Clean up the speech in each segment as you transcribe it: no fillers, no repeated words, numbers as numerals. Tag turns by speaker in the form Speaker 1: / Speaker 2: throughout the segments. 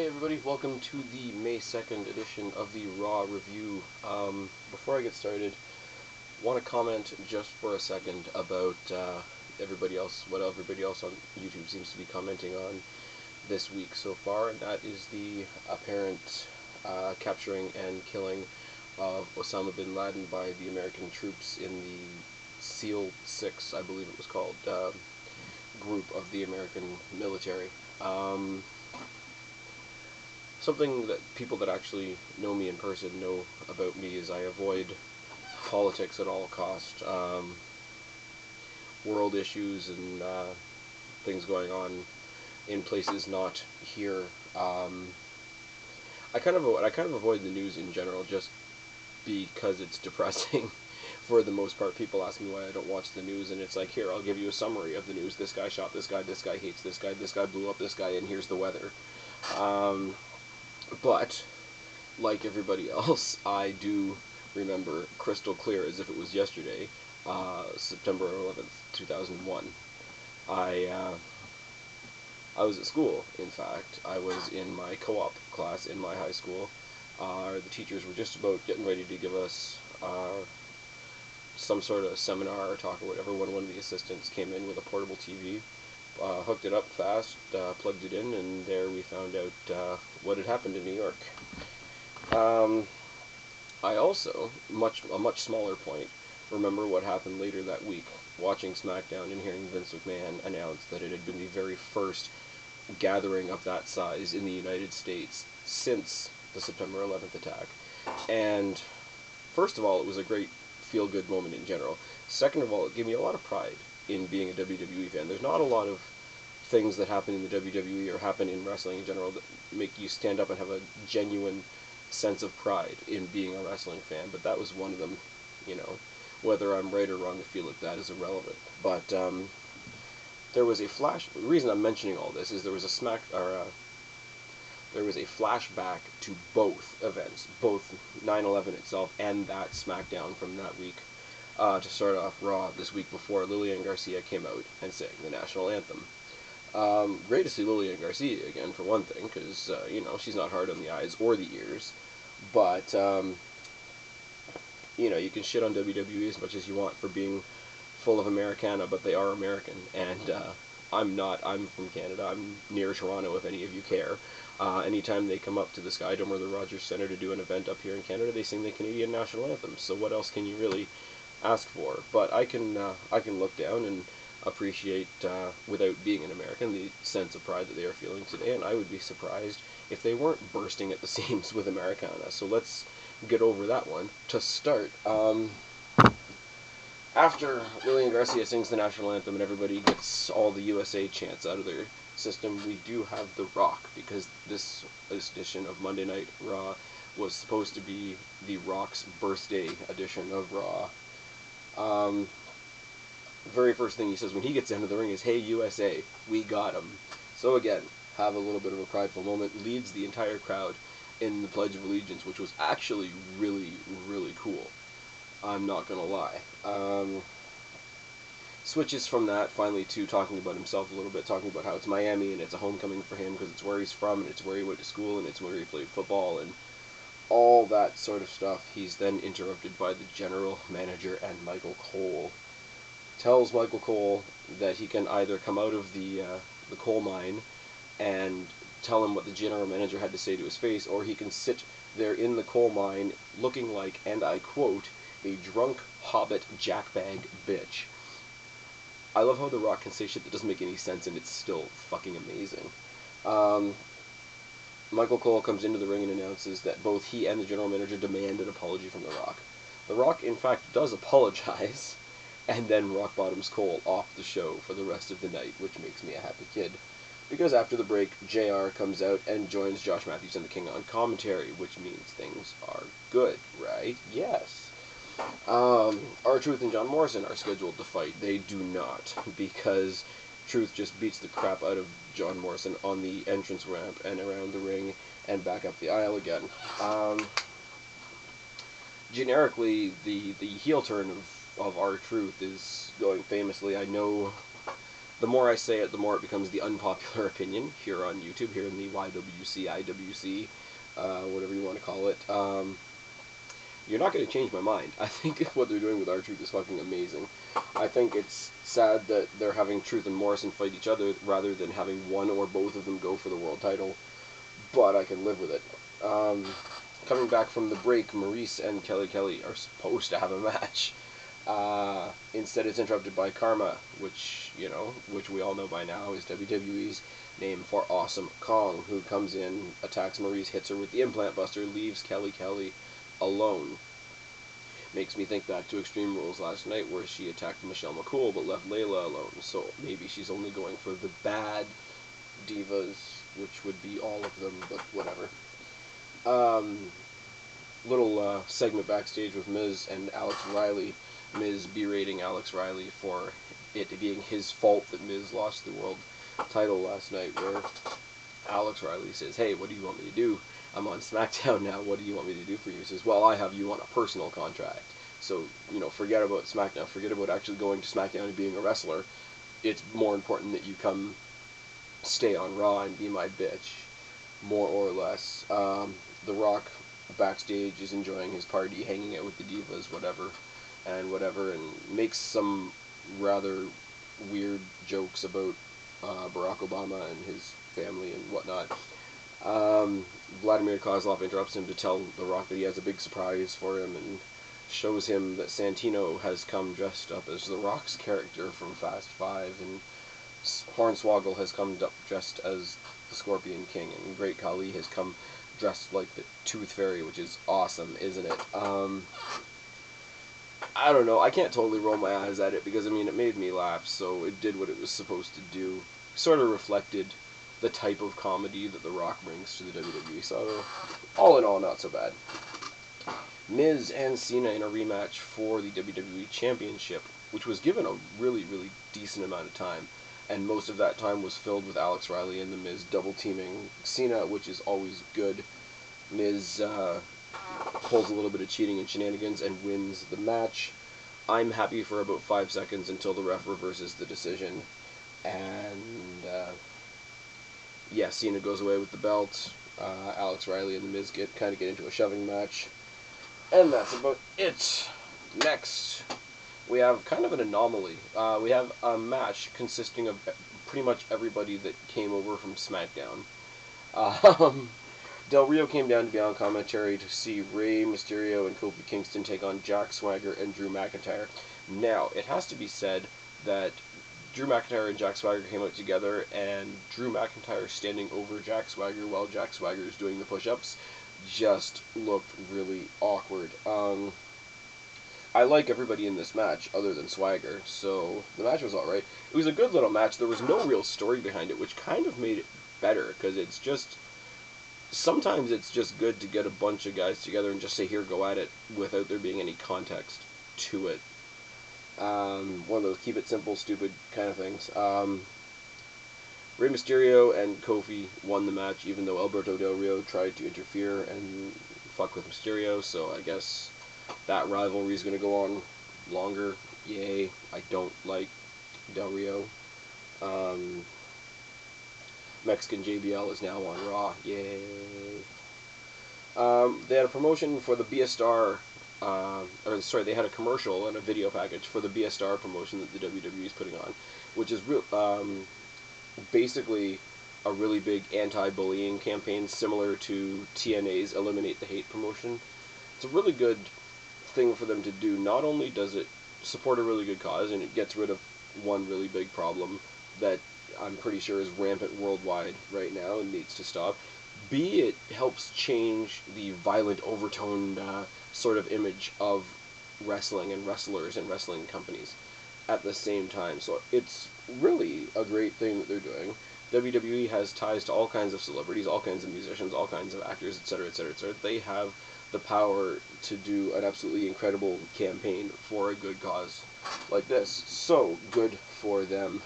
Speaker 1: Hey everybody, welcome to the May 2nd edition of the Raw review. Before I get started, want to comment just for a second about what everybody else on YouTube seems to be commenting on this week so far, and that is the apparent capturing and killing of Osama Bin Ladin by the American troops in the SEAL 6, I believe it was called, group of the American military. Something that people that actually know me in person know about me is I avoid politics at all cost. World issues and things going on in places not here. I kind of avoid the news in general just because it's depressing. For the most part, people ask me why I don't watch the news, and it's like, here, I'll give you a summary of the news. This guy shot this guy hates this guy blew up this guy, and here's the weather. But, like everybody else, I do remember crystal clear as if it was yesterday, September 11th, 2001. I was at school, in fact. I was in my co-op class in my high school. The teachers were just about getting ready to give us some sort of seminar or talk or whatever when one of the assistants came in with a portable TV. Hooked it up fast, plugged it in, and there we found out what had happened in New York. I also, a much smaller point, remember what happened later that week, watching SmackDown and hearing Vince McMahon announce that it had been the very first gathering of that size in the United States since the September 11th attack. And first of all, it was a great feel-good moment in general. Second of all, it gave me a lot of pride in being a WWE fan. There's not a lot of things that happen in the WWE or happen in wrestling in general that make you stand up and have a genuine sense of pride in being a wrestling fan, but that was one of them. You know, whether I'm right or wrong to feel like that is irrelevant. But there was a the reason I'm mentioning all this is there was a there was a flashback to both events, both 9/11 itself and that SmackDown from that week. To start off Raw this week before, Lillian Garcia came out and sang the national anthem. Great to see Lillian Garcia again, for one thing, because, she's not hard on the eyes or the ears. But, you can shit on WWE as much as you want for being full of Americana, but they are American. And I'm not. I'm from Canada. I'm near Toronto, if any of you care. Anytime they come up to the Skydome or the Rogers Centre to do an event up here in Canada, they sing the Canadian national anthem. So what else can you really ask for? But I can look down and appreciate, without being an American, the sense of pride that they are feeling today, and I would be surprised if they weren't bursting at the seams with Americana. So let's get over that one. To start, after Lillian Garcia sings the national anthem and everybody gets all the USA chants out of their system, we do have The Rock, because this edition of Monday Night Raw was supposed to be The Rock's birthday edition of Raw. Very first thing he says when he gets into the ring is, "Hey USA, we got him." So again, have a little bit of a prideful moment, leads the entire crowd in the Pledge of Allegiance, which was actually really, really cool. I'm not gonna lie. Switches from that finally to talking about himself a little bit, talking about how it's Miami and it's a homecoming for him because it's where he's from and it's where he went to school and it's where he played football and all that sort of stuff. He's then interrupted by the general manager and Michael Cole. Tells Michael Cole that he can either come out of the coal mine and tell him what the general manager had to say to his face, or he can sit there in the coal mine looking like, and I quote, "a drunk hobbit jackbag bitch." I love how The Rock can say shit that doesn't make any sense and it's still fucking amazing. Michael Cole comes into the ring and announces that both he and the general manager demand an apology from The Rock. The Rock, in fact, does apologize, and then rock bottoms Cole off the show for the rest of the night, which makes me a happy kid. Because after the break, JR comes out and joins Josh Matthews and the King on commentary, which means things are good, right? Yes. R-Truth and John Morrison are scheduled to fight. They do not, because Truth just beats the crap out of John Morrison on the entrance ramp and around the ring and back up the aisle again. Generically, the heel turn of R-Truth is going famously. I know the more I say it, the more it becomes the unpopular opinion here on YouTube, here in the YWC, IWC, whatever you want to call it. You're not going to change my mind. I think what they're doing with R-Truth is fucking amazing. I think it's sad that they're having Truth and Morrison fight each other rather than having one or both of them go for the world title, but I can live with it. Coming back from the break, Maurice and Kelly are supposed to have a match. Instead, it's interrupted by Karma, which we all know by now is WWE's name for Awesome Kong, who comes in, attacks Maurice, hits her with the Implant Buster, leaves Kelly alone. Makes me think back to Extreme Rules last night, where she attacked Michelle McCool but left Layla alone. So maybe she's only going for the bad divas, which would be all of them, but whatever. Little segment backstage with Miz and Alex Riley. Miz berating Alex Riley for it being his fault that Miz lost the world title last night, where Alex Riley says, "Hey, what do you want me to do? I'm on SmackDown now. What do you want me to do for you?" He says, "Well, I have you on a personal contract. So, forget about SmackDown. Forget about actually going to SmackDown and being a wrestler. It's more important that you come stay on Raw and be my bitch." More or less. The Rock backstage is enjoying his party, hanging out with the divas, whatever, and makes some rather weird jokes about Barack Obama and his family and whatnot. Vladimir Kozlov interrupts him to tell The Rock that he has a big surprise for him and shows him that Santino has come dressed up as The Rock's character from Fast Five, and Hornswoggle has come up dressed as the Scorpion King, and Great Khali has come dressed like the Tooth Fairy, which is awesome, isn't it? I don't know, I can't totally roll my eyes at it, because, it made me laugh, so it did what it was supposed to do. Sort of reflected the type of comedy that The Rock brings to the WWE, so all in all, not so bad. Miz and Cena in a rematch for the WWE Championship, which was given a really, really decent amount of time, and most of that time was filled with Alex Riley and The Miz double-teaming Cena, which is always good. Miz pulls a little bit of cheating and shenanigans and wins the match. I'm happy for about 5 seconds until the ref reverses the decision, and Cena goes away with the belt. Alex Riley and The Miz get into a shoving match, and that's about it. Next, we have kind of an anomaly. We have a match consisting of pretty much everybody that came over from SmackDown. Del Rio came down to be on commentary to see Rey Mysterio and Kofi Kingston take on Jack Swagger and Drew McIntyre. Now, it has to be said that Drew McIntyre and Jack Swagger came out together, and Drew McIntyre standing over Jack Swagger while Jack Swagger is doing the push-ups just looked really awkward. I like everybody in this match other than Swagger, so the match was alright. It was a good little match. There was no real story behind it, which kind of made it better, because sometimes it's just good to get a bunch of guys together and just say, here, go at it, without there being any context to it. One of those keep it simple, stupid kind of things. Rey Mysterio and Kofi won the match, even though Alberto Del Rio tried to interfere and fuck with Mysterio, so I guess that rivalry is going to go on longer. Yay. I don't like Del Rio. Mexican JBL is now on Raw. Yay. They had a promotion for the Be a Star, they had a commercial and a video package for the Be a Star promotion that the WWE is putting on, which is basically a really big anti-bullying campaign similar to TNA's Eliminate the Hate promotion. It's a really good thing for them to do. Not only does it support a really good cause, and it gets rid of one really big problem that I'm pretty sure is rampant worldwide right now and needs to stop, B, it helps change the violent, overtoned sort of image of wrestling and wrestlers and wrestling companies at the same time. So it's really a great thing that they're doing. WWE has ties to all kinds of celebrities, all kinds of musicians, all kinds of actors, etc., etc., etc. They have the power to do an absolutely incredible campaign for a good cause like this. So, good for them.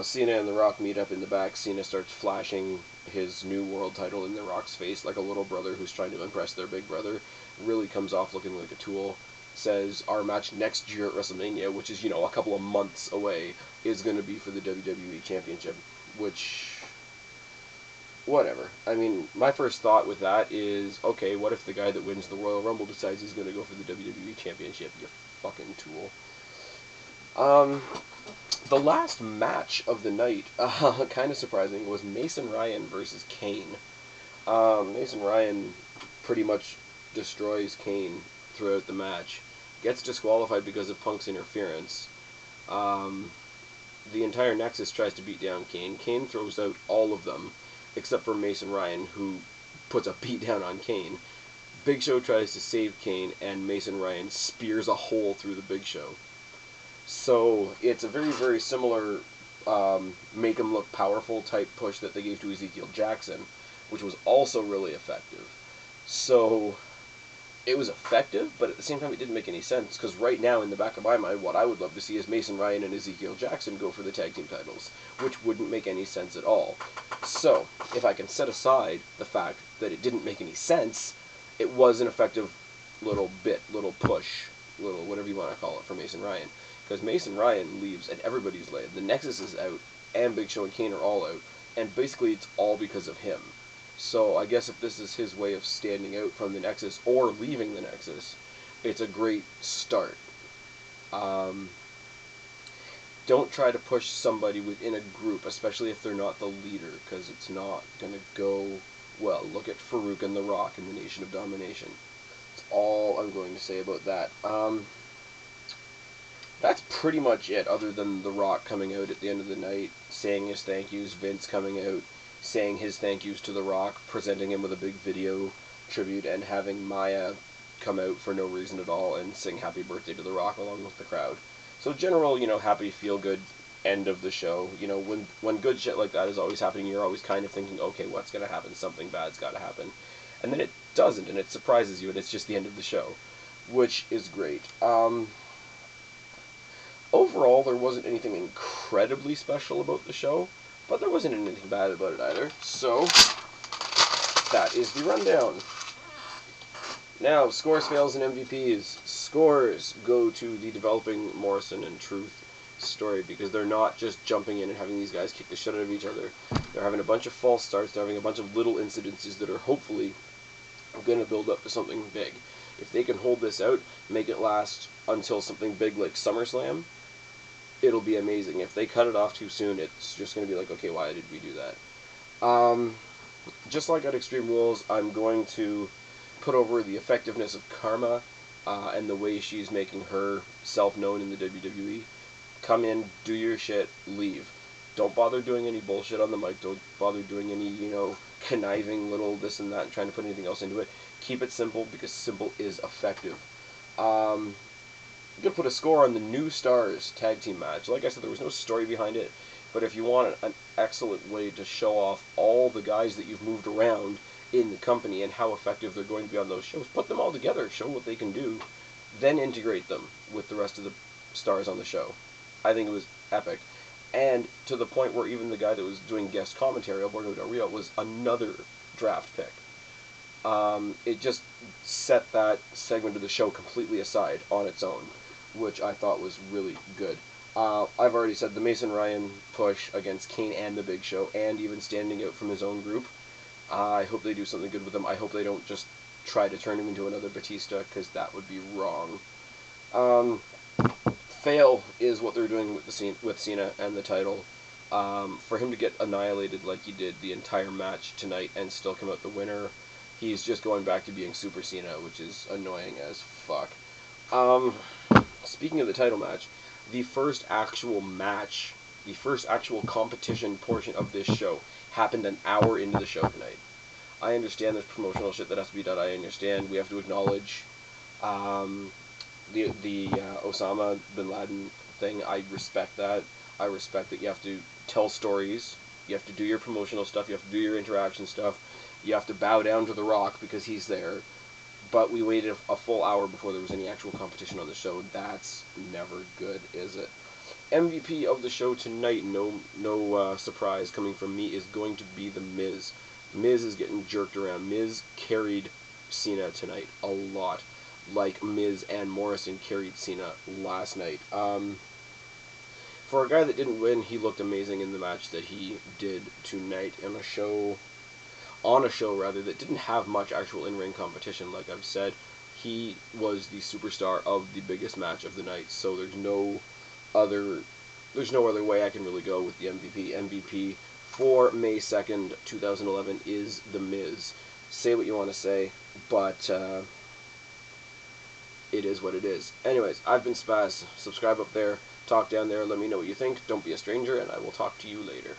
Speaker 1: Cena and The Rock meet up in the back. Cena starts flashing his new world title in The Rock's face like a little brother who's trying to impress their big brother. Really comes off looking like a tool. says our match next year at WrestleMania, which is, a couple of months away, is going to be for the WWE Championship, which, whatever. I mean, my first thought with that is, okay, what if the guy that wins the Royal Rumble decides he's going to go for the WWE Championship, you fucking tool. The last match of the night, kind of surprising, was Mason Ryan versus Kane. Mason Ryan pretty much destroys Kane throughout the match. Gets disqualified because of Punk's interference. The entire Nexus tries to beat down Kane. Kane throws out all of them, except for Mason Ryan, who puts a beat down on Kane. Big Show tries to save Kane, and Mason Ryan spears a hole through the Big Show. So it's a very, very similar make him look powerful type push that they gave to Ezekiel Jackson, which was also really effective. So it was effective, but at the same time it didn't make any sense, because right now in the back of my mind what I would love to see is Mason Ryan and Ezekiel Jackson go for the tag team titles, which wouldn't make any sense at all. So if I can set aside the fact that it didn't make any sense, it was an effective little push, whatever you want to call it, for Mason Ryan. Because Mason Ryan leaves and everybody's laid. The Nexus is out, and Big Show and Kane are all out, and basically it's all because of him. So I guess if this is his way of standing out from the Nexus or leaving the Nexus, it's a great start. Don't try to push somebody within a group, especially if they're not the leader, because it's not going to go well. Look at Farouk and The Rock in the Nation of Domination. That's all I'm going to say about that. That's pretty much it, other than The Rock coming out at the end of the night, saying his thank yous, Vince coming out, saying his thank yous to The Rock, presenting him with a big video tribute, and having Maya come out for no reason at all and sing happy birthday to The Rock along with the crowd. So general, happy, feel-good end of the show. When good shit like that is always happening, you're always kind of thinking, okay, what's going to happen? Something bad's got to happen. And then it doesn't, and it surprises you, and it's just the end of the show, which is great. Overall, there wasn't anything incredibly special about the show, but there wasn't anything bad about it either. So, that is the rundown. Now, scores, fails, and MVPs. Scores go to the developing Morrison and Truth story, because they're not just jumping in and having these guys kick the shit out of each other. They're having a bunch of false starts, they're having a bunch of little incidences that are hopefully going to build up to something big. If they can hold this out, make it last until something big like SummerSlam, it'll be amazing. If they cut it off too soon, it's just going to be like, okay, why did we do that? Just like at Extreme Rules, I'm going to put over the effectiveness of Karma and the way she's making herself known in the WWE. Come in, do your shit, leave. Don't bother doing any bullshit on the mic. Don't bother doing any, conniving little this and that and trying to put anything else into it. Keep it simple, because simple is effective. I'm going to put a score on the New Stars tag team match. Like I said, there was no story behind it, but if you want an excellent way to show off all the guys that you've moved around in the company and how effective they're going to be on those shows, put them all together, show what they can do, then integrate them with the rest of the stars on the show. I think it was epic. And to the point where even the guy that was doing guest commentary, Alberto Del Rio, was another draft pick. It just set that segment of the show completely aside on its own, which I thought was really good. I've already said the Mason Ryan push against Kane and the Big Show, and even standing out from his own group. I hope they do something good with him. I hope they don't just try to turn him into another Batista, because that would be wrong. Fail is what they're doing with Cena and the title. For him to get annihilated like he did the entire match tonight and still come out the winner, he's just going back to being Super Cena, which is annoying as fuck. Speaking of the title match, the first actual match, the first actual competition portion of this show happened an hour into the show tonight. I understand there's promotional shit that has to be done. I understand we have to acknowledge the Osama Bin Ladin thing. I respect that. I respect that you have to tell stories. You have to do your promotional stuff. You have to do your interaction stuff. You have to bow down to The Rock because he's there. But we waited a full hour before there was any actual competition on the show. That's never good, is it? MVP of the show tonight, no surprise coming from me, is going to be The Miz. Miz is getting jerked around. Miz carried Cena tonight a lot. like Miz and Morrison carried Cena last night. For a guy that didn't win, he looked amazing in the match that he did tonight on a show rather that didn't have much actual in-ring competition. Like I've said, he was the superstar of the biggest match of the night, so other there's no other way I can really go with the MVP. MVP for May 2nd, 2011 is The Miz. Say what you want to say, but it is what it is. Anyways, I've been Spaz. Subscribe up there, talk down there, let me know what you think. Don't be a stranger, and I will talk to you later.